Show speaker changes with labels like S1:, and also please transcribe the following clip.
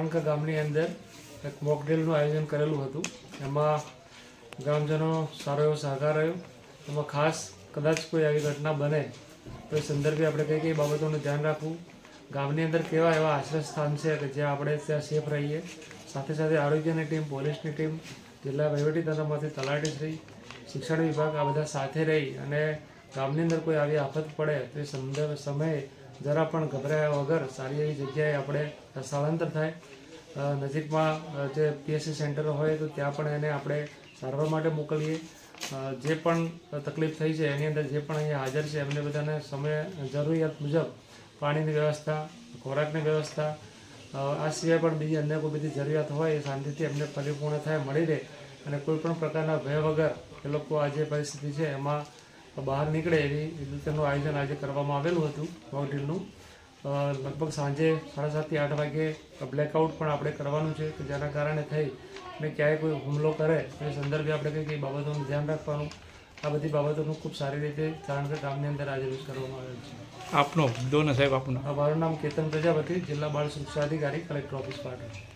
S1: સાણંદકા ગામની અંદર એક મોકડ્રીલનું આયોજન કરેલું હતું। એમાં ગ્રામજનો સારો એવો સહકાર રહ્યો। એમાં ખાસ કદાચ કોઈ આવી ઘટના બને તો એ સંદર્ભે આપણે કઈ બાબતોનું ધ્યાન રાખવું, ગામની અંદર કેવા એવા આશ્રય સ્થાન છે કે જ્યાં આપણે ત્યાં સેફ રહીએ। સાથે સાથે આરોગ્યની ટીમ, પોલીસની ટીમ, જિલ્લા વહીવટીતંત્રમાંથી તલાટીશ્રી, શિક્ષણ વિભાગ આ બધા સાથે રહી અને ગામની અંદર કોઈ આવી આફત પડે તો એ સંદર્ભ સમયે જરા પણ ગભરાયા વગર સારી એવી જગ્યાએ આપણે સ્થળાંતર થાય। નજીકમાં જે પીએસસી સેન્ટરો હોય તો ત્યાં પણ એને આપણે સારવાર માટે મોકલીએ। જે પણ તકલીફ થઈ છે એની અંદર જે પણ અહીંયા હાજર છે એમને બધાને સમય જરૂરિયાત મુજબ પાણીની વ્યવસ્થા, ખોરાકની વ્યવસ્થા, આ સિવાય પણ બીજી અન્ય કોઈ બધી જરૂરિયાત હોય એ શાંતિથી એમને પરિપૂર્ણ થાય, મળી રહે અને કોઈ પણ પ્રકારના ભય વગર એ લોકો આ જે પરિસ્થિતિ છે એમાં બહાર નીકળે એવી રીતનું આયોજન આજે કરવામાં આવેલું હતું મોકડ્રીલનું। લગભગ સાંજે 7:30 થી 8 વાગે બ્લેકઆઉટ પણ આપણે કરવાનું છે કે જેના કારણે થઈ અને ક્યાંય કોઈ હુમલો કરે તો એ સંદર્ભે આપણે કઈ બાબતોનું ધ્યાન રાખવાનું, આ બધી બાબતોનું ખૂબ સારી રીતે સાણંદકા ગામની અંદર આજે કરવામાં આવેલ છે।
S2: આપનો દોન સાહેબ આપનું?
S1: મારું નામ કેતન પ્રજાપતિ, જિલ્લા બાળ સુરક્ષા અધિકારી, કલેક્ટર ઓફિસ પાટણ।